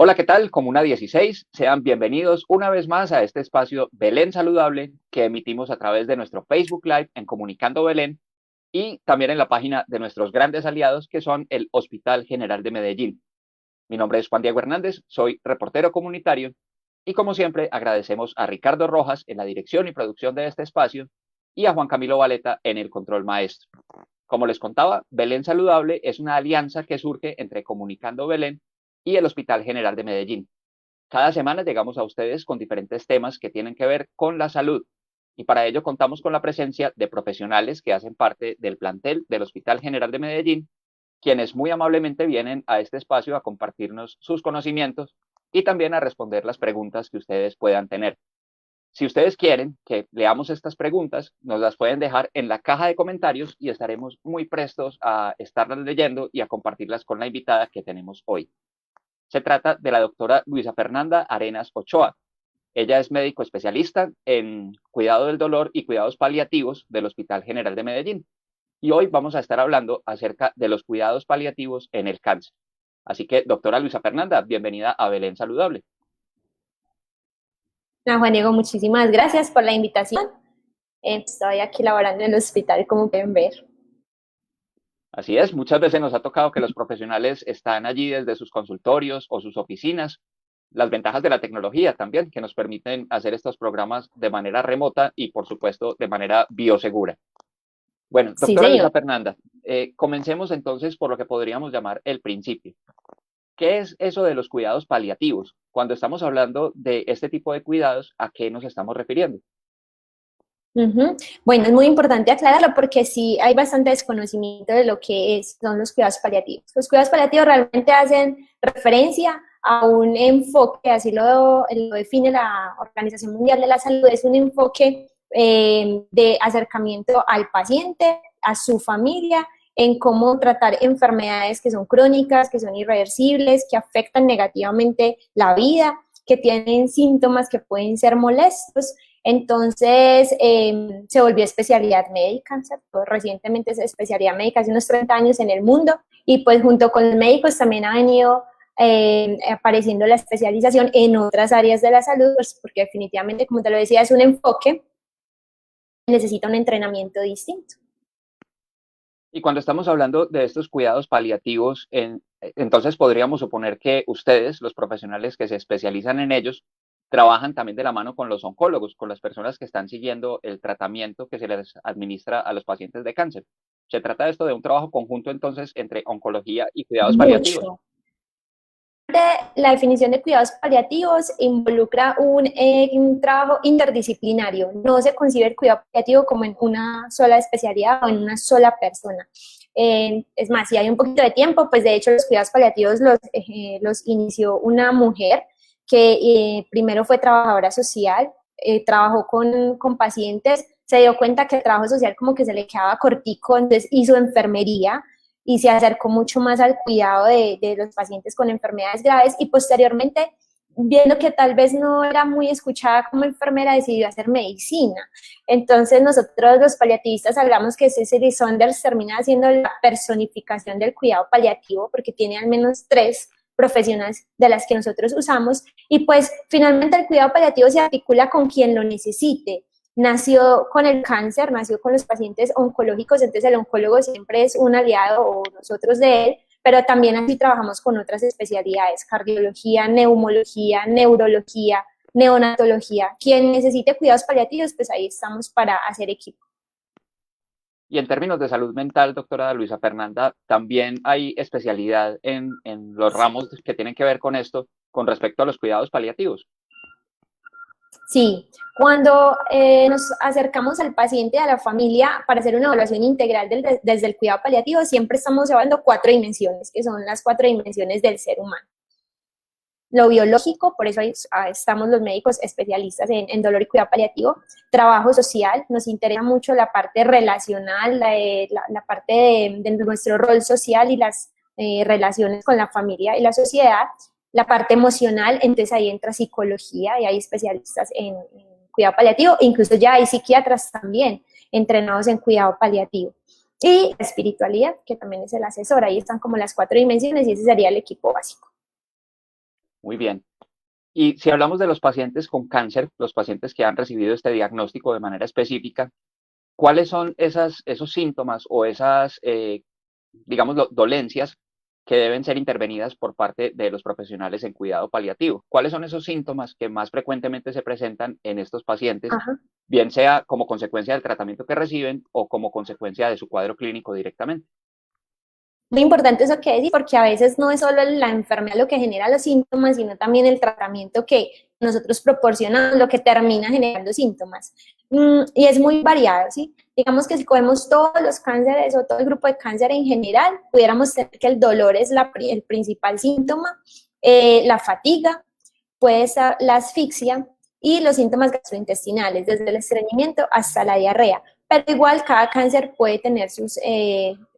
Hola, ¿qué tal? Comuna 16, sean bienvenidos una vez más a este espacio Belén Saludable que emitimos a través de nuestro Facebook Live en Comunicando Belén y también en la página de nuestros grandes aliados que son el Hospital General de Medellín. Mi nombre es Juan Diego Hernández, soy reportero comunitario y como siempre agradecemos a Ricardo Rojas en la dirección y producción de este espacio y a Juan Camilo Valeta en el control maestro. Como les contaba, Belén Saludable es una alianza que surge entre Comunicando Belén y el Hospital General de Medellín. Cada semana llegamos a ustedes con diferentes temas que tienen que ver con la salud y para ello contamos con la presencia de profesionales que hacen parte del plantel del Hospital General de Medellín, quienes muy amablemente vienen a este espacio a compartirnos sus conocimientos y también a responder las preguntas que ustedes puedan tener. Si ustedes quieren que leamos estas preguntas, nos las pueden dejar en la caja de comentarios y estaremos muy prestos a estarlas leyendo y a compartirlas con la invitada que tenemos hoy. Se trata de la doctora Luisa Fernanda Arenas Ochoa. Ella es médico especialista en cuidado del dolor y cuidados paliativos del Hospital General de Medellín. Y hoy vamos a estar hablando acerca de los cuidados paliativos en el cáncer. Así que, doctora Luisa Fernanda, bienvenida a Belén Saludable. Juan Diego, muchísimas gracias por la invitación. Estoy aquí laborando en el hospital, como pueden ver. Así es, muchas veces nos ha tocado que los profesionales están allí desde sus consultorios o sus oficinas. Las ventajas de la tecnología también, que nos permiten hacer estos programas de manera remota y, por supuesto, de manera biosegura. Bueno, Sí, doctora Luisa señor. Fernanda, comencemos entonces por lo que podríamos llamar el principio. ¿Qué es eso de los cuidados paliativos? Cuando estamos hablando de este tipo de cuidados, ¿a qué nos estamos refiriendo? Bueno, es muy importante aclararlo porque sí hay bastante desconocimiento de lo que son los cuidados paliativos. Los cuidados paliativos realmente hacen referencia a un enfoque, así lo define la Organización Mundial de la Salud, es un enfoque de acercamiento al paciente, a su familia, en cómo tratar enfermedades que son crónicas, que son irreversibles, que afectan negativamente la vida, que tienen síntomas que pueden ser molestos. Entonces, se volvió especialidad médica, ¿cierto? Recientemente es especialidad médica, hace unos 30 años en el mundo, y pues junto con los médicos también ha venido apareciendo la especialización en otras áreas de la salud, pues porque definitivamente, como te lo decía, es un enfoque, necesita un entrenamiento distinto. Y cuando estamos hablando de estos cuidados paliativos, entonces podríamos suponer que ustedes, los profesionales que se especializan en ellos, trabajan también de la mano con los oncólogos, con las personas que están siguiendo el tratamiento que se les administra a los pacientes de cáncer. Se trata de esto de un trabajo conjunto entonces entre oncología y cuidados paliativos. Mucho. La definición de cuidados paliativos involucra un trabajo interdisciplinario. No se concibe el cuidado paliativo como en una sola especialidad o en una sola persona. Es más, si hay un poquito de tiempo, pues de hecho los cuidados paliativos los inició una mujer que primero fue trabajadora social, trabajó con pacientes, se dio cuenta que el trabajo social como que se le quedaba cortico, entonces hizo enfermería y se acercó mucho más al cuidado de los pacientes con enfermedades graves y posteriormente, viendo que tal vez no era muy escuchada como enfermera, decidió hacer medicina. Entonces nosotros los paliativistas hablamos que Cecily Saunders termina haciendo la personificación del cuidado paliativo porque tiene al menos 3 profesionales de las que nosotros usamos y pues finalmente el cuidado paliativo se articula con quien lo necesite. Nació con el cáncer, nació con los pacientes oncológicos, entonces el oncólogo siempre es un aliado o nosotros de él, pero también así trabajamos con otras especialidades, cardiología, neumología, neurología, neonatología. Quien necesite cuidados paliativos, pues ahí estamos para hacer equipo. Y en términos de salud mental, doctora Luisa Fernanda, también hay especialidad en los ramos que tienen que ver con esto con respecto a los cuidados paliativos. Sí, cuando nos acercamos al paciente y a la familia para hacer una evaluación integral desde el cuidado paliativo, siempre estamos evaluando 4 dimensiones, que son las 4 dimensiones del ser humano. Lo biológico, por eso estamos los médicos especialistas en dolor y cuidado paliativo. Trabajo social, nos interesa mucho la parte relacional, la parte de nuestro rol social y las relaciones con la familia y la sociedad. La parte emocional, entonces ahí entra psicología y hay especialistas en cuidado paliativo, incluso ya hay psiquiatras también entrenados en cuidado paliativo. Y la espiritualidad, que también es el asesor, ahí están como las 4 dimensiones y ese sería el equipo básico. Muy bien. Y si hablamos de los pacientes con cáncer, los pacientes que han recibido este diagnóstico de manera específica, ¿cuáles son esos síntomas o esas, digamos, dolencias que deben ser intervenidas por parte de los profesionales en cuidado paliativo? ¿Cuáles son esos síntomas que más frecuentemente se presentan en estos pacientes, Ajá. bien sea como consecuencia del tratamiento que reciben o como consecuencia de su cuadro clínico directamente? Muy importante eso que decir, porque a veces no es solo la enfermedad lo que genera los síntomas, sino también el tratamiento que nosotros proporcionamos lo que termina generando síntomas. Y es muy variado, ¿sí? Digamos que si cogemos todos los cánceres o todo el grupo de cáncer en general, pudiéramos tener que el dolor es el principal síntoma, la fatiga, puede ser la asfixia y los síntomas gastrointestinales, desde el estreñimiento hasta la diarrea. Pero igual cada cáncer puede tener sus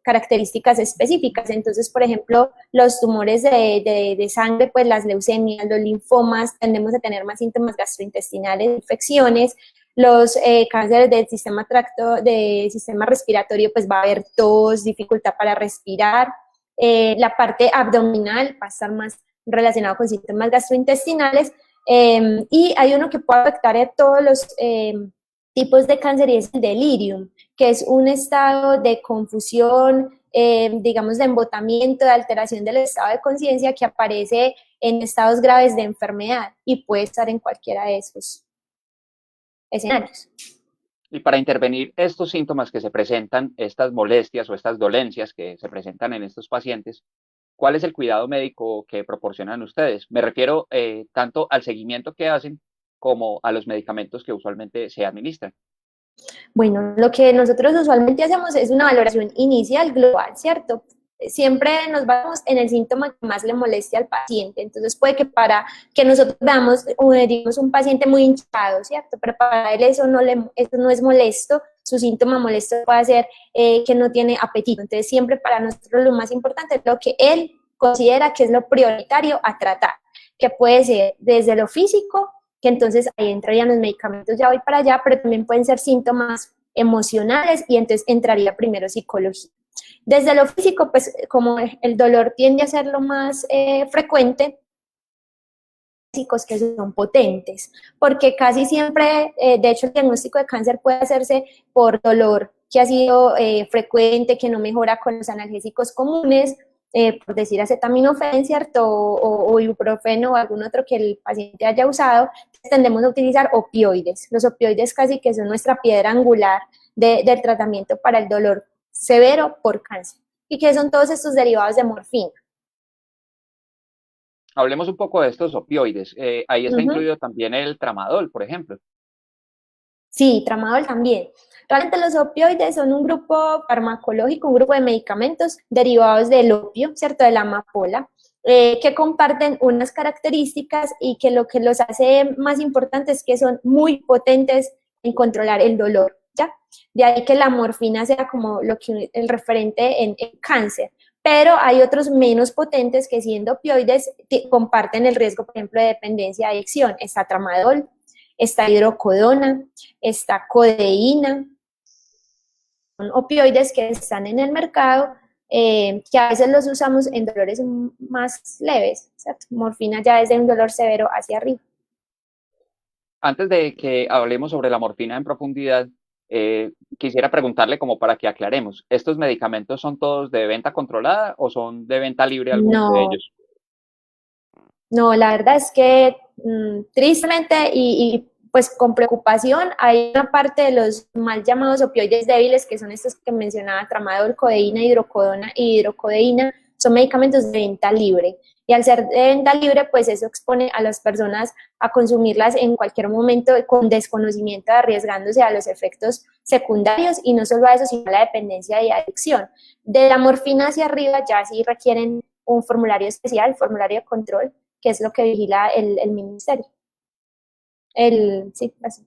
características específicas. Entonces, por ejemplo, los tumores de sangre, pues las leucemias, los linfomas, tendemos a tener más síntomas gastrointestinales, infecciones. Los cánceres del sistema respiratorio, pues va a haber tos, dificultad para respirar. La parte abdominal va a estar más relacionado con síntomas gastrointestinales. Y hay uno que puede afectar a todos los tipos de cáncer y es el delirium, que es un estado de confusión, digamos, de embotamiento, de alteración del estado de conciencia que aparece en estados graves de enfermedad y puede estar en cualquiera de esos escenarios. Y para intervenir estos síntomas que se presentan, estas molestias o estas dolencias que se presentan en estos pacientes, ¿cuál es el cuidado médico que proporcionan ustedes? Me refiero tanto al seguimiento que hacen como a los medicamentos que usualmente se administran. Bueno, lo que nosotros usualmente hacemos es una valoración inicial global, ¿cierto? Siempre nos basamos en el síntoma que más le moleste al paciente. Entonces puede que para que nosotros veamos, digamos, un paciente muy hinchado, ¿cierto? Pero para él eso no es molesto. Su síntoma molesto puede ser que no tiene apetito. Entonces siempre para nosotros lo más importante es lo que él considera que es lo prioritario a tratar, que puede ser desde lo físico, que entonces ahí entrarían los medicamentos, ya voy para allá, pero también pueden ser síntomas emocionales y entonces entraría primero psicología. Desde lo físico, pues como el dolor tiende a ser lo más frecuente, que son potentes, porque casi siempre, de hecho, el diagnóstico de cáncer puede hacerse por dolor que ha sido frecuente, que no mejora con los analgésicos comunes, por decir acetaminofén, ¿cierto? O ibuprofeno o algún otro que el paciente haya usado, tendemos a utilizar opioides. Los opioides casi que son nuestra piedra angular del tratamiento para el dolor severo por cáncer. ¿Y qué son todos estos derivados de morfina? Hablemos un poco de estos opioides. Ahí está Uh-huh. incluido también el tramadol, por ejemplo. Sí, tramadol también. Realmente los opioides son un grupo farmacológico, un grupo de medicamentos derivados del opio, ¿cierto? De la amapola, que comparten unas características y que lo que los hace más importantes es que son muy potentes en controlar el dolor, ¿ya? De ahí que la morfina sea como el referente en cáncer. Pero hay otros menos potentes que siendo opioides comparten el riesgo, por ejemplo, de dependencia y adicción. Está tramadol, está hidrocodona, está codeína, son opioides que están en el mercado, que a veces los usamos en dolores más leves, ¿cierto? Morfina ya es de un dolor severo hacia arriba. Antes de que hablemos sobre la morfina en profundidad, quisiera preguntarle como para que aclaremos, ¿estos medicamentos son todos de venta controlada o son de venta libre algunos de No, ellos? no, la verdad es que tristemente pues con preocupación hay una parte de los mal llamados opioides débiles, que son estos que mencionaba, tramadol, codeína, hidrocodona y hidrocodeína, son medicamentos de venta libre. Y al ser de venta libre, pues eso expone a las personas a consumirlas en cualquier momento con desconocimiento, arriesgándose a los efectos secundarios y no solo a eso, sino a la dependencia y adicción. De la morfina hacia arriba ya sí requieren un formulario especial, formulario de control, que es lo que vigila el ministerio. Sí, así.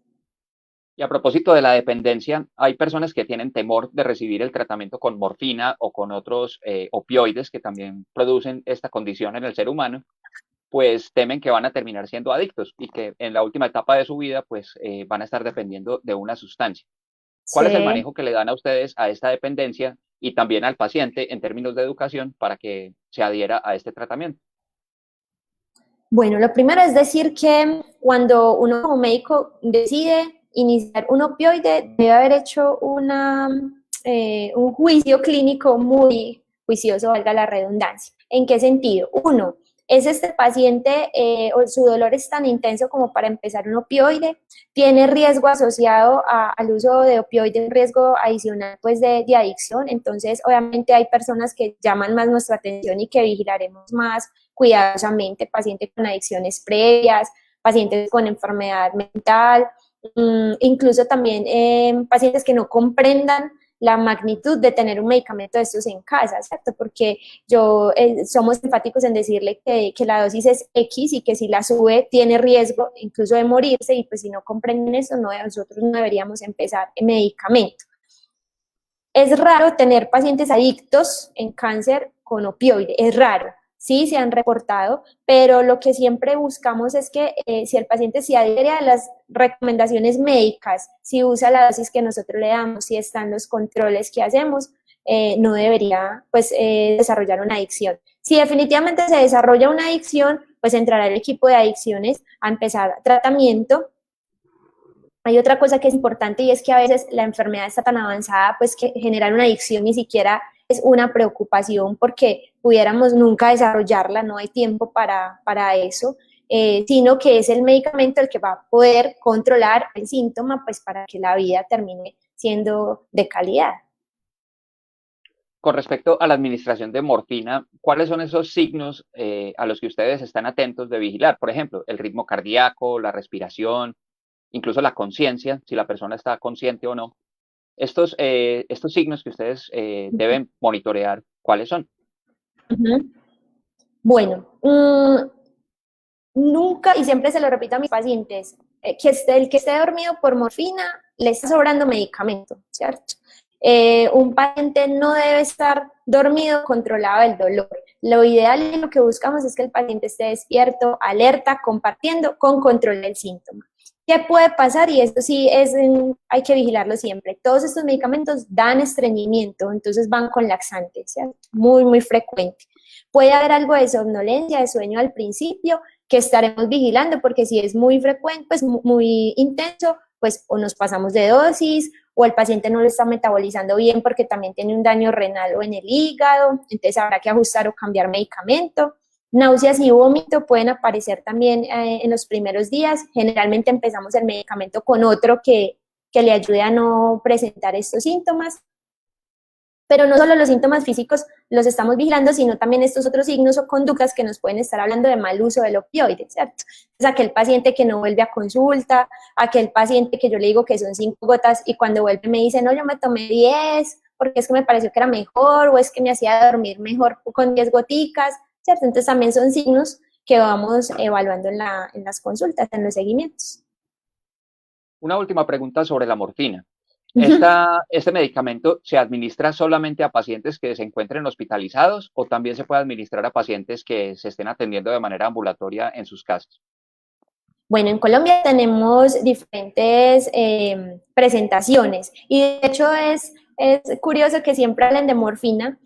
Y a propósito de la dependencia, hay personas que tienen temor de recibir el tratamiento con morfina o con otros opioides que también producen esta condición en el ser humano, pues temen que van a terminar siendo adictos y que en la última etapa de su vida pues van a estar dependiendo de una sustancia. ¿Cuál es el Sí. manejo que le dan a ustedes a esta dependencia y también al paciente en términos de educación para que se adhiera a este tratamiento? Bueno, lo primero es decir que cuando uno como médico decide iniciar un opioide, debe haber hecho un juicio clínico muy juicioso, valga la redundancia. ¿En qué sentido? Uno, ¿es este paciente o su dolor es tan intenso como para empezar un opioide? ¿Tiene riesgo asociado al uso de opioides, riesgo adicional pues de adicción? Entonces, obviamente hay personas que llaman más nuestra atención y que vigilaremos más cuidadosamente, pacientes con adicciones previas, pacientes con enfermedad mental, incluso también pacientes que no comprendan la magnitud de tener un medicamento de estos en casa, ¿cierto? Porque somos enfáticos en decirle que la dosis es X y que si la sube tiene riesgo incluso de morirse y pues si no comprenden eso, nosotros no deberíamos empezar el medicamento. Es raro tener pacientes adictos en cáncer con opioide, es raro. Sí, se han reportado, pero lo que siempre buscamos es que si el paciente se adhiere a las recomendaciones médicas, si usa la dosis que nosotros le damos, si están los controles que hacemos, no debería pues, desarrollar una adicción. Si definitivamente se desarrolla una adicción, pues entrará el equipo de adicciones a empezar tratamiento. Hay otra cosa que es importante y es que a veces la enfermedad está tan avanzada pues que generar una adicción ni siquiera es una preocupación porque pudiéramos nunca desarrollarla, no hay tiempo para eso, sino que es el medicamento el que va a poder controlar el síntoma pues para que la vida termine siendo de calidad. Con respecto a la administración de morfina, ¿cuáles son esos signos a los que ustedes están atentos de vigilar? Por ejemplo, el ritmo cardíaco, la respiración, incluso la conciencia, si la persona está consciente o no. Estos signos que ustedes deben monitorear, ¿cuáles son? Bueno, nunca, y siempre se lo repito a mis pacientes, el que esté dormido por morfina le está sobrando medicamento, ¿cierto? Un paciente no debe estar dormido controlado del dolor. Lo ideal y lo que buscamos es que el paciente esté despierto, alerta, compartiendo con control del síntoma. ¿Qué puede pasar? Y esto sí hay que vigilarlo siempre. Todos estos medicamentos dan estreñimiento, entonces van con laxantes, ¿cierto? Muy, muy frecuente. Puede haber algo de somnolencia, de sueño al principio, que estaremos vigilando, porque si es muy frecuente, pues muy intenso, pues o nos pasamos de dosis, o el paciente no lo está metabolizando bien porque también tiene un daño renal o en el hígado, entonces habrá que ajustar o cambiar medicamento. Náuseas y vómito pueden aparecer también en los primeros días. Generalmente empezamos el medicamento con otro que le ayude a no presentar estos síntomas. Pero no solo los síntomas físicos los estamos vigilando, sino también estos otros signos o conductas que nos pueden estar hablando de mal uso del opioide, ¿cierto? Es aquel paciente que no vuelve a consulta, aquel paciente que yo le digo que son 5 gotas y cuando vuelve me dice, no, yo me tomé 10 porque es que me pareció que era mejor o es que me hacía dormir mejor con 10 goticas, ¿cierto? Entonces también son signos que vamos evaluando en las consultas, en los seguimientos. Una última pregunta sobre la morfina. ¿Este medicamento se administra solamente a pacientes que se encuentren hospitalizados o también se puede administrar a pacientes que se estén atendiendo de manera ambulatoria en sus casas? Bueno, en Colombia tenemos diferentes presentaciones y de hecho es curioso que siempre hablen de morfina,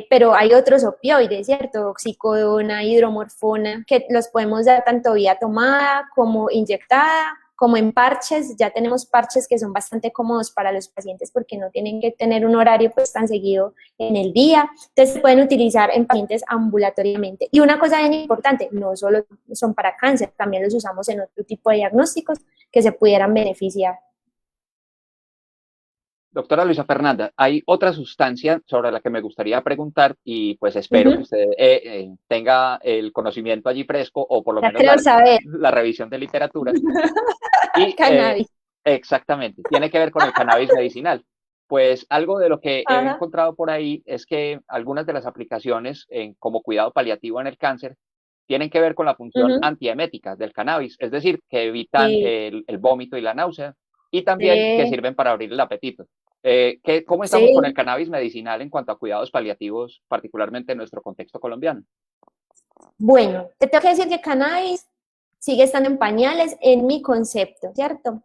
pero hay otros opioides, ¿cierto? Oxicodona, hidromorfona, que los podemos dar tanto vía tomada como inyectada, como en parches. Ya tenemos parches que son bastante cómodos para los pacientes porque no tienen que tener un horario pues tan seguido en el día. Entonces se pueden utilizar en pacientes ambulatoriamente. Y una cosa bien importante, no solo son para cáncer, también los usamos en otro tipo de diagnósticos que se pudieran beneficiar. Doctora Luisa Fernanda, hay otra sustancia sobre la que me gustaría preguntar y pues espero que usted tenga el conocimiento allí fresco o por lo menos la revisión de literatura. Y, cannabis. Exactamente, tiene que ver con el cannabis medicinal. Pues algo de lo que he encontrado por ahí es que algunas de las aplicaciones como cuidado paliativo en el cáncer tienen que ver con la función antiemética del cannabis, es decir, que evitan el vómito y la náusea y también que sirven para abrir el apetito. ¿Cómo estamos con el cannabis medicinal en cuanto a cuidados paliativos, particularmente en nuestro contexto colombiano? Bueno, te tengo que decir que cannabis sigue estando en pañales en mi concepto, ¿cierto?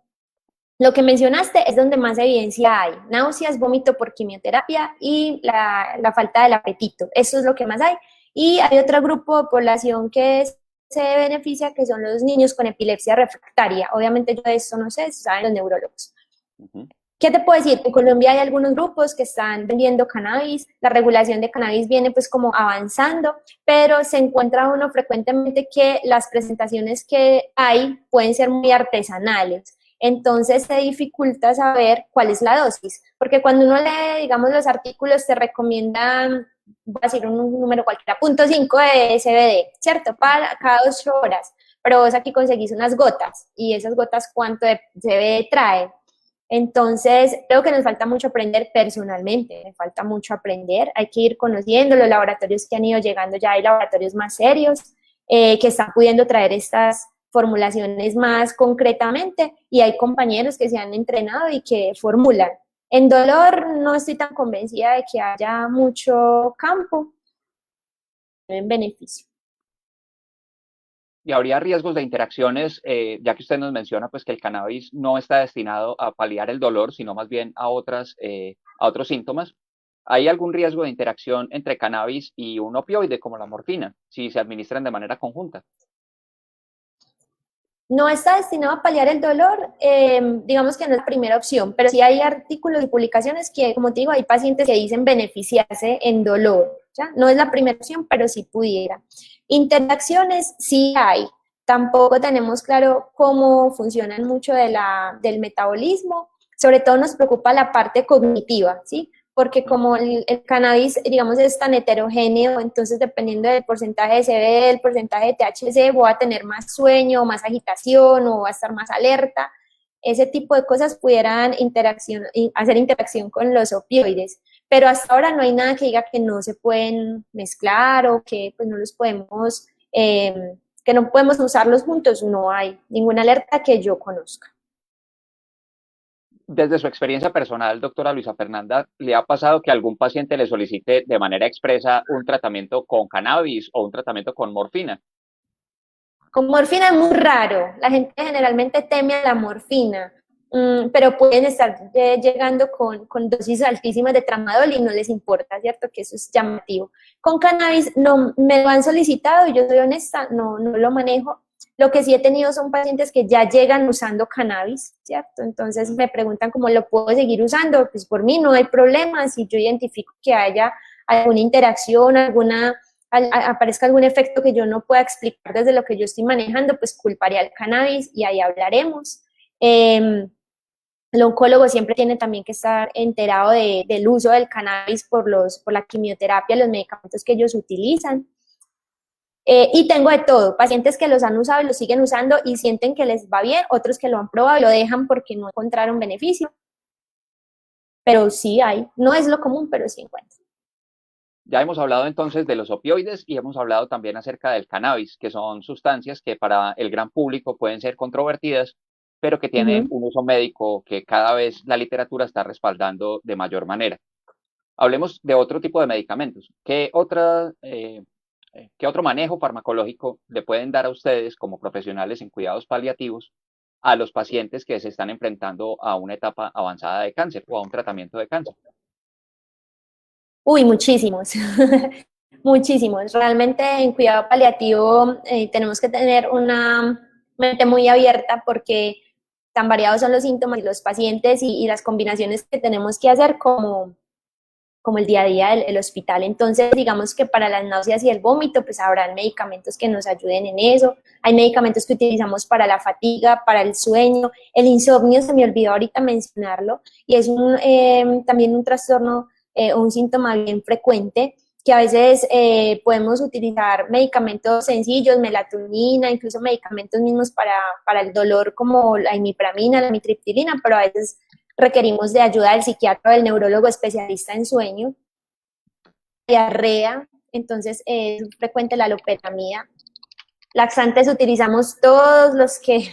Lo que mencionaste es donde más evidencia hay, náuseas, vómito por quimioterapia y la falta del apetito, eso es lo que más hay. Y hay otro grupo de población que es se beneficia, que son los niños con epilepsia refractaria. Obviamente yo de esto no sé, eso saben los neurólogos. ¿Qué te puedo decir? En Colombia hay algunos grupos que están vendiendo cannabis, la regulación de cannabis viene pues como avanzando, pero se encuentra uno frecuentemente que las presentaciones que hay pueden ser muy artesanales, entonces se dificulta saber cuál es la dosis, porque cuando uno lee, digamos, los artículos te recomiendan, voy a decir un número cualquiera, 0.5 de CBD, ¿cierto? Para cada 8 horas, pero vos aquí conseguís unas gotas, y esas gotas, ¿cuánto de CBD trae? Entonces, creo que nos falta mucho aprender personalmente, me falta mucho aprender, hay que ir conociendo los laboratorios que han ido llegando, ya hay laboratorios más serios que están pudiendo traer estas formulaciones más concretamente y hay compañeros que se han entrenado y que formulan. En dolor no estoy tan convencida de que haya mucho campo en beneficio. Y habría riesgos de interacciones, ya que usted nos menciona pues que el cannabis no está destinado a paliar el dolor, sino más bien a otros síntomas. ¿Hay algún riesgo de interacción entre cannabis y un opioide como la morfina, si se administran de manera conjunta? No está destinado a paliar el dolor, digamos que no es la primera opción, pero sí hay artículos y publicaciones que, como te digo, hay pacientes que dicen beneficiarse en dolor, ¿ya? No es la primera opción, pero sí pudiera. Interacciones sí hay, tampoco tenemos claro cómo funcionan mucho del metabolismo, sobre todo nos preocupa la parte cognitiva, ¿sí? Porque como el cannabis, digamos, es tan heterogéneo, entonces dependiendo del porcentaje de CBD, del porcentaje de THC, voy a tener más sueño, más agitación o voy a estar más alerta. Ese tipo de cosas pudieran hacer interacción con los opioides, pero hasta ahora no hay nada que diga que no se pueden mezclar o que pues, no los podemos, que no podemos usarlos juntos, no hay ninguna alerta que yo conozca. Desde su experiencia personal, doctora Luisa Fernanda, ¿le ha pasado que algún paciente le solicite de manera expresa un tratamiento con cannabis o un tratamiento con morfina? Con morfina es muy raro, la gente generalmente teme a la morfina, pero pueden estar llegando con dosis altísimas de tramadol y no les importa, ¿cierto? Que eso es llamativo. Con cannabis no me lo han solicitado y yo soy honesta, no lo manejo. Lo que sí he tenido son pacientes que ya llegan usando cannabis, ¿cierto? Entonces me preguntan cómo lo puedo seguir usando, pues por mí no hay problema, si yo identifico que haya alguna interacción, aparezca algún efecto que yo no pueda explicar desde lo que yo estoy manejando, pues culparía al cannabis y ahí hablaremos. El oncólogo siempre tiene también que estar enterado del uso del cannabis por la quimioterapia, los medicamentos que ellos utilizan. Y tengo de todo, pacientes que los han usado y los siguen usando y sienten que les va bien, otros que lo han probado y lo dejan porque no encontraron beneficio. Pero sí hay, no es lo común, pero sí encuentran. Ya hemos hablado entonces de los opioides y hemos hablado también acerca del cannabis, que son sustancias que para el gran público pueden ser controvertidas, pero que tienen un uso médico que cada vez la literatura está respaldando de mayor manera. Hablemos de otro tipo de medicamentos. ¿Qué otro manejo farmacológico le pueden dar a ustedes como profesionales en cuidados paliativos a los pacientes que se están enfrentando a una etapa avanzada de cáncer o a un tratamiento de cáncer? Uy, muchísimos, muchísimos. Realmente en cuidado paliativo tenemos que tener una mente muy abierta porque tan variados son los síntomas y los pacientes y las combinaciones que tenemos que hacer como el día a día del hospital. Entonces, digamos que para las náuseas y el vómito, pues habrán medicamentos que nos ayuden en eso. Hay medicamentos que utilizamos para la fatiga, para el sueño. El insomnio, se me olvidó ahorita mencionarlo, y es también un trastorno un síntoma bien frecuente, que a veces podemos utilizar medicamentos sencillos, melatonina, incluso medicamentos mismos para el dolor como la imipramina, la mitriptilina, pero a veces requerimos de ayuda del psiquiatra o del neurólogo especialista en sueño. Diarrea, entonces es frecuente la loperamida. Laxantes utilizamos todos los que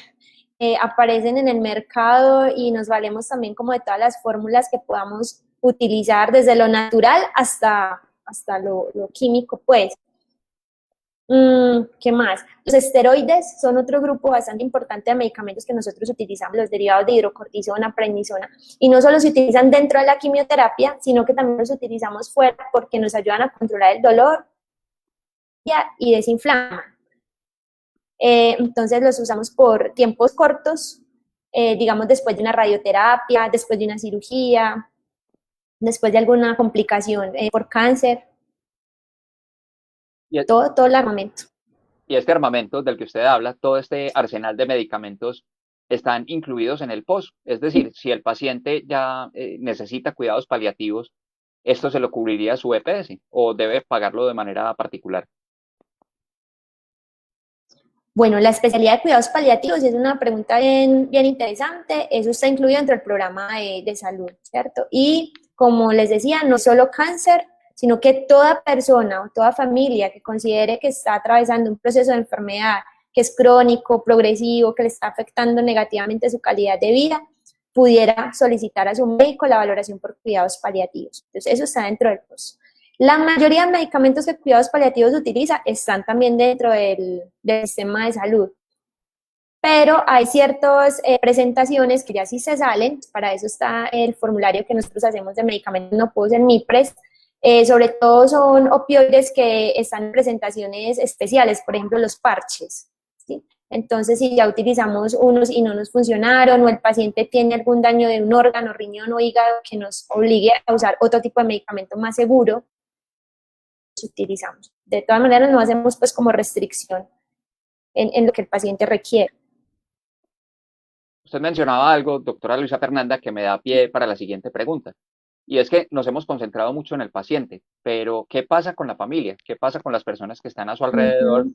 aparecen en el mercado y nos valemos también como de todas las fórmulas que podamos utilizar desde lo natural hasta lo químico, pues. ¿Qué más? Los esteroides son otro grupo bastante importante de medicamentos que nosotros utilizamos, los derivados de hidrocortisona, prednisona, y no solo se utilizan dentro de la quimioterapia, sino que también los utilizamos fuera porque nos ayudan a controlar el dolor y desinflaman. entonces los usamos por tiempos cortos, digamos después de una radioterapia, después de una cirugía, después de alguna complicación por cáncer, Y, todo el armamento. y este armamento del que usted habla, todo este arsenal de medicamentos, están incluidos en el POS. Es decir, si el paciente ya necesita cuidados paliativos, ¿esto se lo cubriría su EPS o debe pagarlo de manera particular? Bueno, la especialidad de cuidados paliativos es una pregunta bien interesante. Eso está incluido dentro del programa de salud, ¿cierto? Y como les decía, no solo cáncer, sino que toda persona o toda familia que considere que está atravesando un proceso de enfermedad que es crónico, progresivo, que le está afectando negativamente su calidad de vida, pudiera solicitar a su médico la valoración por cuidados paliativos. Entonces, eso está dentro del proceso. La mayoría de medicamentos que cuidados paliativos utiliza están también dentro del sistema de salud, pero hay ciertas presentaciones que ya sí se salen, para eso está el formulario que nosotros hacemos de medicamentos no pudos en MIPRES, sobre todo son opioides que están en presentaciones especiales, por ejemplo los parches, ¿sí? Entonces, si ya utilizamos unos y no nos funcionaron, o el paciente tiene algún daño de un órgano, riñón o hígado que nos obligue a usar otro tipo de medicamento más seguro, utilizamos. De todas maneras, no hacemos pues como restricción en lo que el paciente requiere. Usted mencionaba algo, doctora Luisa Fernanda, que me da pie para la siguiente pregunta. Y es que nos hemos concentrado mucho en el paciente, pero ¿qué pasa con la familia? ¿Qué pasa con las personas que están a su alrededor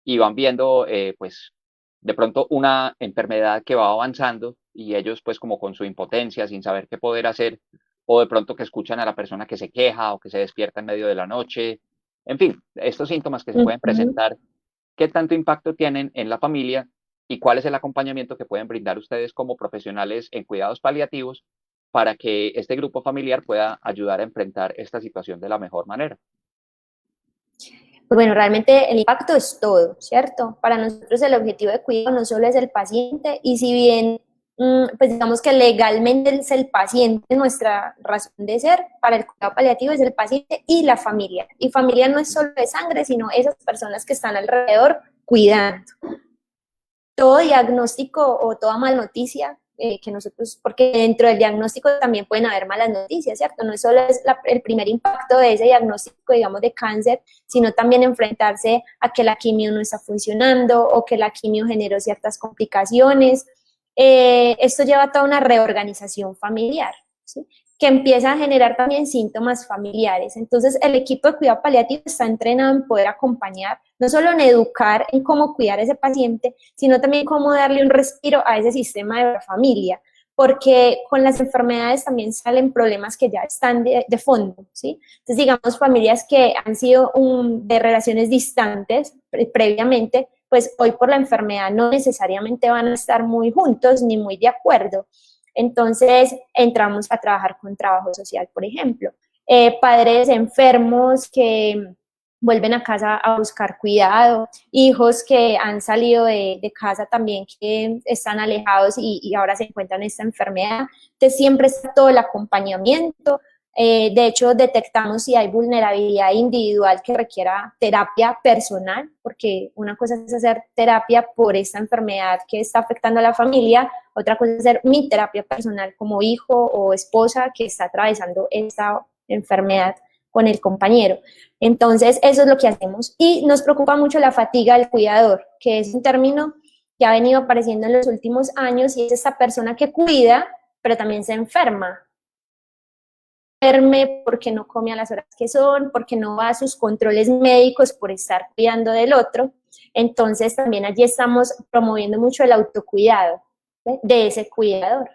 y van viendo, pues, de pronto una enfermedad que va avanzando y ellos, pues, como con su impotencia, sin saber qué poder hacer, o de pronto que escuchan a la persona que se queja o que se despierta en medio de la noche? En fin, estos síntomas que se pueden presentar, ¿qué tanto impacto tienen en la familia y cuál es el acompañamiento que pueden brindar ustedes como profesionales en cuidados paliativos para que este grupo familiar pueda ayudar a enfrentar esta situación de la mejor manera? Pues bueno, realmente el impacto es todo, ¿cierto? Para nosotros el objetivo de cuidado no solo es el paciente, y si bien, pues digamos que legalmente es el paciente, nuestra razón de ser, para el cuidado paliativo es el paciente y la familia. Y familia no es solo de sangre, sino esas personas que están alrededor cuidando. Todo diagnóstico o toda mala noticia que nosotros, porque dentro del diagnóstico también pueden haber malas noticias, ¿cierto? No solo es el primer impacto de ese diagnóstico, digamos, de cáncer, sino también enfrentarse a que la quimio no está funcionando o que la quimio generó ciertas complicaciones. Esto lleva a toda una reorganización familiar, ¿sí? Que empieza a generar también síntomas familiares. Entonces, el equipo de cuidado paliativo está entrenado en poder acompañar, no solo en educar en cómo cuidar a ese paciente, sino también cómo darle un respiro a ese sistema de la familia, porque con las enfermedades también salen problemas que ya están de fondo, ¿sí? Entonces, digamos, familias que han sido de relaciones distantes previamente, pues hoy por la enfermedad no necesariamente van a estar muy juntos ni muy de acuerdo. Entonces, entramos a trabajar con trabajo social, por ejemplo. Padres enfermos que vuelven a casa a buscar cuidado, hijos que han salido de casa también, que están alejados y ahora se encuentran en esta enfermedad. Entonces, siempre está todo el acompañamiento. De hecho, detectamos si hay vulnerabilidad individual que requiera terapia personal, porque una cosa es hacer terapia por esta enfermedad que está afectando a la familia, otra cosa es hacer mi terapia personal como hijo o esposa que está atravesando esta enfermedad con el compañero. Entonces, eso es lo que hacemos. Y nos preocupa mucho la fatiga del cuidador, que es un término que ha venido apareciendo en los últimos años, y es esta persona que cuida, pero también se enferma porque no come a las horas que son, porque no va a sus controles médicos por estar cuidando del otro. Entonces también allí estamos promoviendo mucho el autocuidado, ¿sí?, de ese cuidador.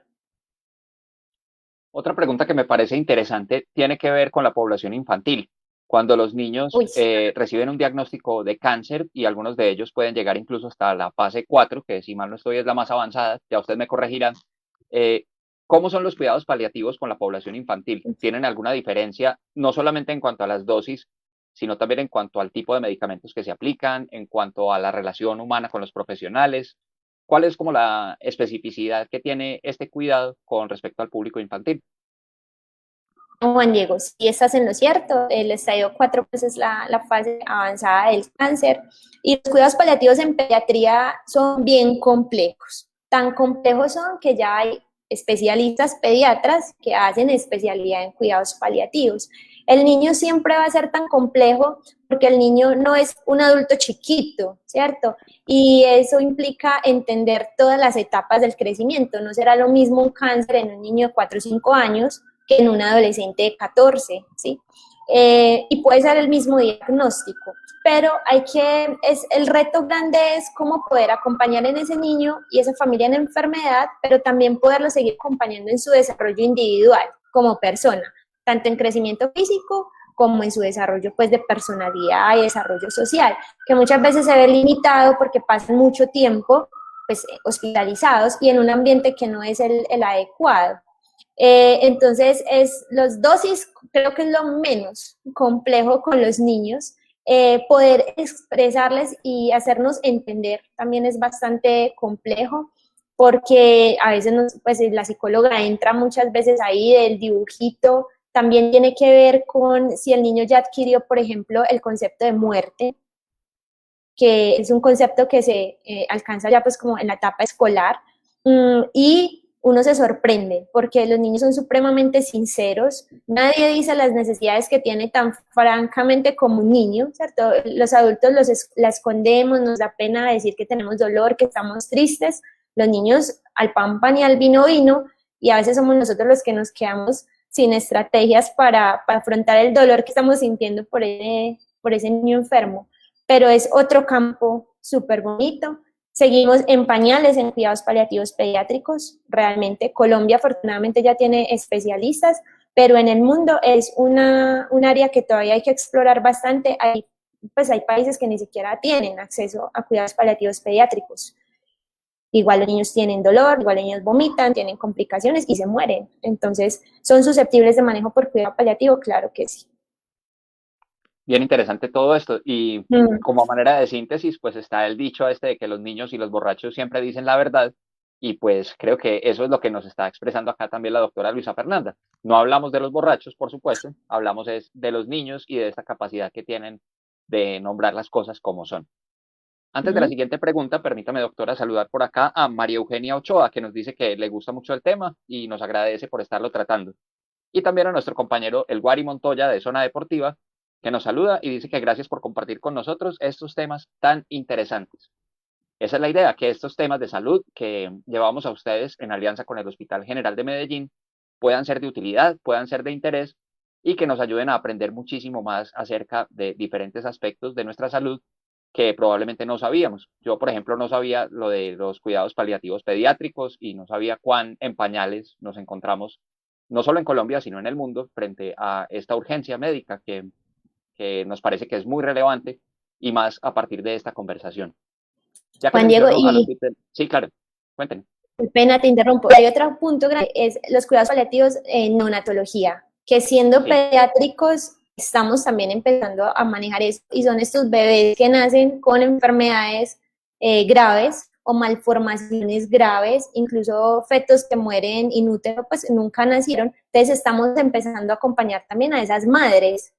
Otra pregunta que me parece interesante tiene que ver con la población infantil. Cuando los niños reciben un diagnóstico de cáncer, y algunos de ellos pueden llegar incluso hasta la fase 4, que si mal no estoy es la más avanzada, ya usted me corregirá, ¿cómo son los cuidados paliativos con la población infantil? ¿Tienen alguna diferencia, no solamente en cuanto a las dosis, sino también en cuanto al tipo de medicamentos que se aplican, en cuanto a la relación humana con los profesionales? ¿Cuál es como la especificidad que tiene este cuidado con respecto al público infantil? Juan Diego, sí estás en lo cierto, el estadio 4 pues es la fase avanzada del cáncer y los cuidados paliativos en pediatría son bien complejos. Tan complejos son que ya hay especialistas pediatras que hacen especialidad en cuidados paliativos. El niño siempre va a ser tan complejo porque el niño no es un adulto chiquito, ¿cierto? Y eso implica entender todas las etapas del crecimiento. No será lo mismo un cáncer en un niño de 4 o 5 años que en un adolescente de 14, ¿sí? Y puede ser el mismo diagnóstico, pero el reto grande es cómo poder acompañar en ese niño y esa familia en enfermedad, pero también poderlo seguir acompañando en su desarrollo individual como persona, tanto en crecimiento físico como en su desarrollo pues de personalidad y desarrollo social, que muchas veces se ve limitado porque pasan mucho tiempo pues hospitalizados y en un ambiente que no es el adecuado. Entonces, los dosis creo que es lo menos complejo con los niños. Poder expresarles y hacernos entender también es bastante complejo porque a veces pues la psicóloga entra muchas veces ahí del dibujito, también tiene que ver con si el niño ya adquirió, por ejemplo, el concepto de muerte, que es un concepto que se alcanza ya pues como en la etapa escolar, y uno se sorprende porque los niños son supremamente sinceros, nadie dice las necesidades que tiene tan francamente como un niño, ¿cierto? Los adultos la escondemos, nos da pena decir que tenemos dolor, que estamos tristes, los niños al pan pan y al vino vino, y a veces somos nosotros los que nos quedamos sin estrategias para afrontar el dolor que estamos sintiendo por ese niño enfermo, pero es otro campo súper bonito. Seguimos en pañales en cuidados paliativos pediátricos. Realmente Colombia afortunadamente ya tiene especialistas, pero en el mundo es un área que todavía hay que explorar bastante. Hay países que ni siquiera tienen acceso a cuidados paliativos pediátricos. Igual los niños tienen dolor, igual los niños vomitan, tienen complicaciones y se mueren. Entonces, ¿son susceptibles de manejo por cuidado paliativo? Claro que sí. Bien interesante todo esto y como manera de síntesis, pues está el dicho este de que los niños y los borrachos siempre dicen la verdad y pues creo que eso es lo que nos está expresando acá también la doctora Luisa Fernanda. No hablamos de los borrachos, por supuesto, hablamos de los niños y de esta capacidad que tienen de nombrar las cosas como son. Antes de la siguiente pregunta, permítame, doctora, saludar por acá a María Eugenia Ochoa, que nos dice que le gusta mucho el tema y nos agradece por estarlo tratando. Y también a nuestro compañero El Guari Montoya de Zona Deportiva, que nos saluda y dice que gracias por compartir con nosotros estos temas tan interesantes. Esa es la idea, que estos temas de salud que llevamos a ustedes en alianza con el Hospital General de Medellín puedan ser de utilidad, puedan ser de interés y que nos ayuden a aprender muchísimo más acerca de diferentes aspectos de nuestra salud que probablemente no sabíamos. Yo, por ejemplo, no sabía lo de los cuidados paliativos pediátricos y no sabía cuán en pañales nos encontramos, no solo en Colombia, sino en el mundo, frente a esta urgencia médica que nos parece que es muy relevante y más a partir de esta conversación. Ya que Juan Diego, menciono al hospital. Sí, claro, cuéntenme. qué pena, te interrumpo. Hay otro punto grande, es los cuidados paliativos en neonatología, que siendo pediátricos estamos también empezando a manejar eso, y son estos bebés que nacen con enfermedades graves o malformaciones graves, incluso fetos que mueren in útero, pues nunca nacieron. Entonces estamos empezando a acompañar también a esas madres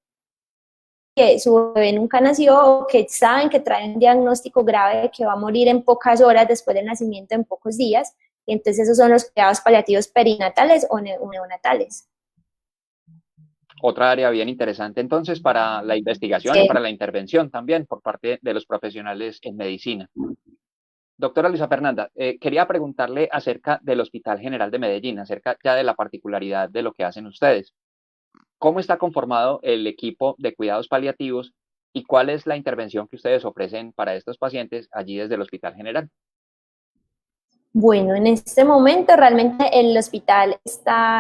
que su bebé nunca nació o que saben que traen un diagnóstico grave, que va a morir en pocas horas después del nacimiento, en pocos días. Y entonces esos son los cuidados paliativos perinatales o neonatales. Otra área bien interesante entonces para la investigación y para la intervención también por parte de los profesionales en medicina. Doctora Luisa Fernanda, quería preguntarle acerca del Hospital General de Medellín, acerca ya de la particularidad de lo que hacen ustedes. ¿Cómo está conformado el equipo de cuidados paliativos y cuál es la intervención que ustedes ofrecen para estos pacientes allí desde el Hospital General? Bueno, en este momento realmente el hospital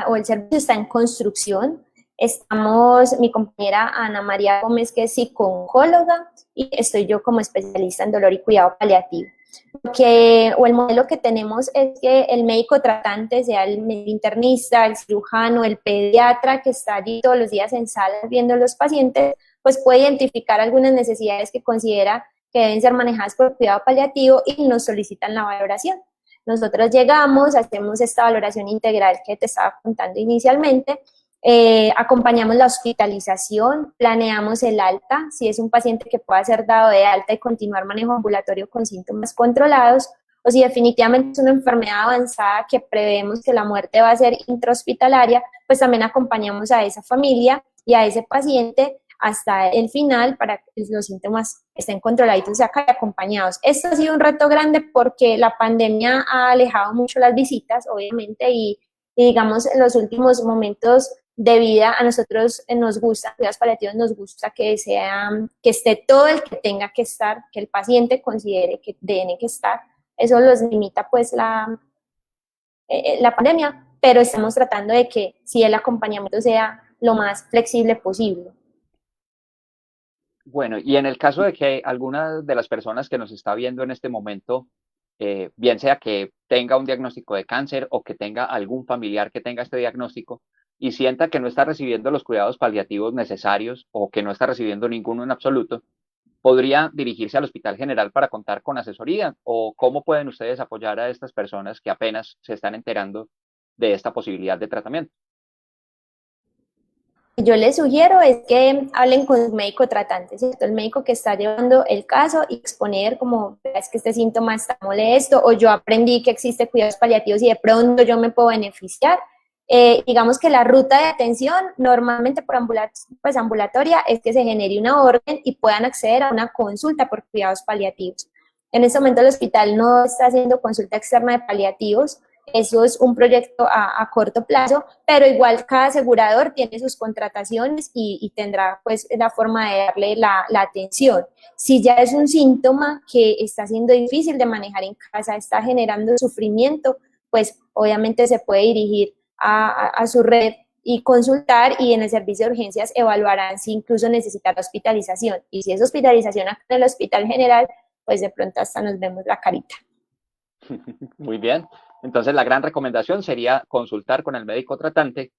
o el servicio está en construcción. Estamos, mi compañera Ana María Gómez, que es psicooncóloga, y estoy yo como especialista en dolor y cuidado paliativo. El modelo que tenemos es que el médico tratante, sea el internista, el cirujano, el pediatra que está allí todos los días en sala viendo a los pacientes, pues puede identificar algunas necesidades que considera que deben ser manejadas por cuidado paliativo y nos solicitan la valoración. Nosotros llegamos, hacemos esta valoración integral que te estaba contando inicialmente, Acompañamos la hospitalización, planeamos el alta, si es un paciente que pueda ser dado de alta y continuar manejo ambulatorio con síntomas controlados, o si definitivamente es una enfermedad avanzada que prevemos que la muerte va a ser intrahospitalaria, pues también acompañamos a esa familia y a ese paciente hasta el final para que los síntomas estén controladitos acá y acompañados. Esto ha sido un reto grande porque la pandemia ha alejado mucho las visitas, obviamente, y digamos en los últimos momentos de vida a nosotros nos gusta, cuidados paliativos nos gusta que esté todo el que tenga que estar, que el paciente considere que tiene que estar. Eso los limita pues la pandemia, pero estamos tratando de que si el acompañamiento sea lo más flexible posible. Bueno, y en el caso de que alguna de las personas que nos está viendo en este momento, bien sea que tenga un diagnóstico de cáncer o que tenga algún familiar que tenga este diagnóstico y sienta que no está recibiendo los cuidados paliativos necesarios o que no está recibiendo ninguno en absoluto, ¿podría dirigirse al Hospital General para contar con asesoría? ¿O cómo pueden ustedes apoyar a estas personas que apenas se están enterando de esta posibilidad de tratamiento? Yo les sugiero es que hablen con un médico tratante, ¿cierto? El médico que está llevando el caso y exponer como, es que este síntoma está molesto o yo aprendí que existe cuidados paliativos y de pronto yo me puedo beneficiar. Digamos que la ruta de atención normalmente por pues ambulatoria es que se genere una orden y puedan acceder a una consulta por cuidados paliativos. En este momento el hospital no está haciendo consulta externa de paliativos. Eso es un proyecto a corto plazo, pero igual cada asegurador tiene sus contrataciones y tendrá pues la forma de darle la atención. Si ya es un síntoma que está siendo difícil de manejar en casa, está generando sufrimiento, pues obviamente se puede dirigir a su red y consultar, y en el servicio de urgencias evaluarán si incluso necesita hospitalización. Y si es hospitalización acá en el Hospital General, pues de pronto hasta nos vemos la carita. Muy bien. Entonces, la gran recomendación sería consultar con el médico tratante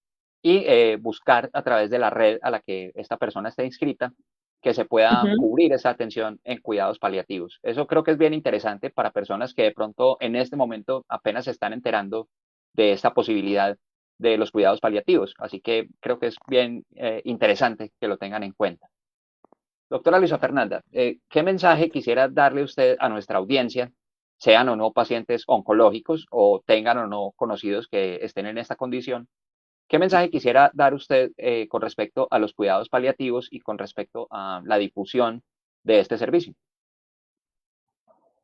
y buscar a través de la red a la que esta persona esté inscrita que se pueda cubrir esa atención en cuidados paliativos. Eso creo que es bien interesante para personas que de pronto en este momento apenas se están enterando de esta posibilidad de los cuidados paliativos. Así que creo que es bien interesante que lo tengan en cuenta. Doctora Luisa Fernanda, ¿qué mensaje quisiera darle usted a nuestra audiencia, sean o no pacientes oncológicos o tengan o no conocidos que estén en esta condición? ¿Qué mensaje quisiera dar usted con respecto a los cuidados paliativos y con respecto a la difusión de este servicio?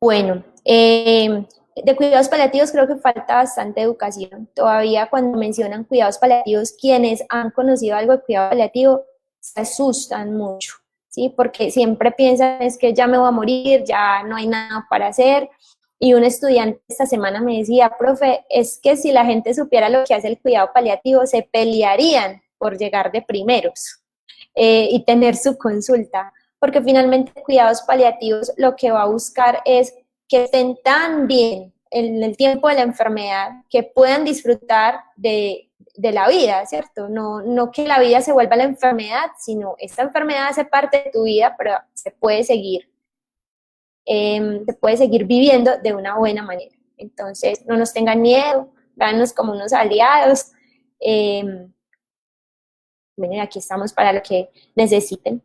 Bueno, de cuidados paliativos creo que falta bastante educación. Todavía cuando mencionan cuidados paliativos, quienes han conocido algo de cuidado paliativo se asustan mucho, ¿sí? Porque siempre piensan es que ya me voy a morir, ya no hay nada para hacer. Y un estudiante esta semana me decía, profe, es que si la gente supiera lo que hace el cuidado paliativo, se pelearían por llegar de primeros y tener su consulta, porque finalmente cuidados paliativos lo que va a buscar es que estén tan bien en el tiempo de la enfermedad que puedan disfrutar de la vida, ¿cierto? No que la vida se vuelva la enfermedad, sino esta enfermedad hace parte de tu vida, pero se puede seguir viviendo de una buena manera. Entonces, no nos tengan miedo, véannos como unos aliados. Bueno, aquí estamos para lo que necesiten.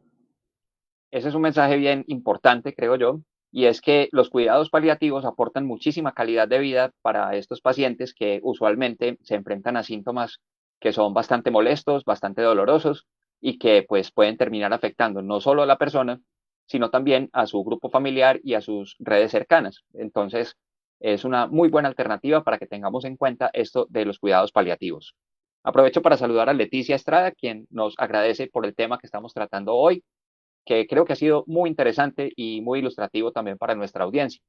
Ese es un mensaje bien importante, creo yo, y es que los cuidados paliativos aportan muchísima calidad de vida para estos pacientes que usualmente se enfrentan a síntomas que son bastante molestos, bastante dolorosos y que pues pueden terminar afectando no solo a la persona, sino también a su grupo familiar y a sus redes cercanas. Entonces, es una muy buena alternativa para que tengamos en cuenta esto de los cuidados paliativos. Aprovecho para saludar a Leticia Estrada, quien nos agradece por el tema que estamos tratando hoy, que creo que ha sido muy interesante y muy ilustrativo también para nuestra audiencia.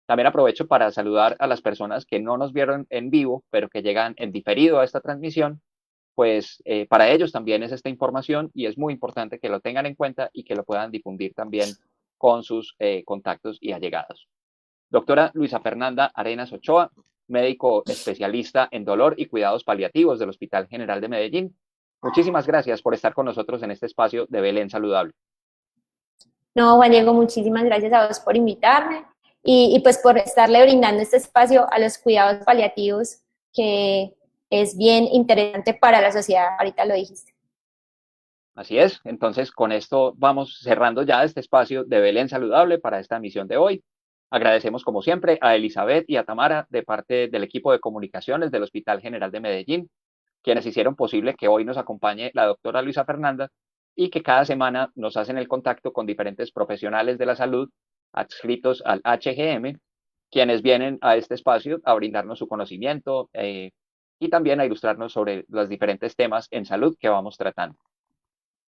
También aprovecho para saludar a las personas que no nos vieron en vivo, pero que llegan en diferido a esta transmisión, pues para ellos también es esta información y es muy importante que lo tengan en cuenta y que lo puedan difundir también con sus contactos y allegados. Doctora Luisa Fernanda Arenas Ochoa, médico especialista en dolor y cuidados paliativos del Hospital General de Medellín. Muchísimas gracias por estar con nosotros en este espacio de Belén Saludable. No, Juan Diego, muchísimas gracias a vos por invitarme y pues por estarle brindando este espacio a los cuidados paliativos que es bien interesante para la sociedad, ahorita lo dijiste. Así es, entonces con esto vamos cerrando ya este espacio de Belén Saludable para esta emisión de hoy. Agradecemos como siempre a Elizabeth y a Tamara de parte del equipo de comunicaciones del Hospital General de Medellín, quienes hicieron posible que hoy nos acompañe la doctora Luisa Fernanda y que cada semana nos hacen el contacto con diferentes profesionales de la salud adscritos al HGM, quienes vienen a este espacio a brindarnos su conocimiento y también a ilustrarnos sobre los diferentes temas en salud que vamos tratando.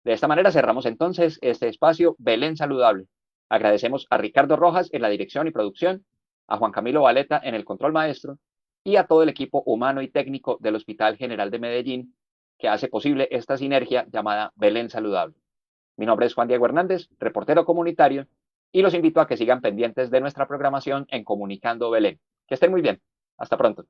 De esta manera cerramos entonces este espacio Belén Saludable. Agradecemos a Ricardo Rojas en la dirección y producción, a Juan Camilo Valeta en el control maestro y a todo el equipo humano y técnico del Hospital General de Medellín que hace posible esta sinergia llamada Belén Saludable. Mi nombre es Juan Diego Hernández, reportero comunitario, y los invito a que sigan pendientes de nuestra programación en Comunicando Belén. Que estén muy bien. Hasta pronto.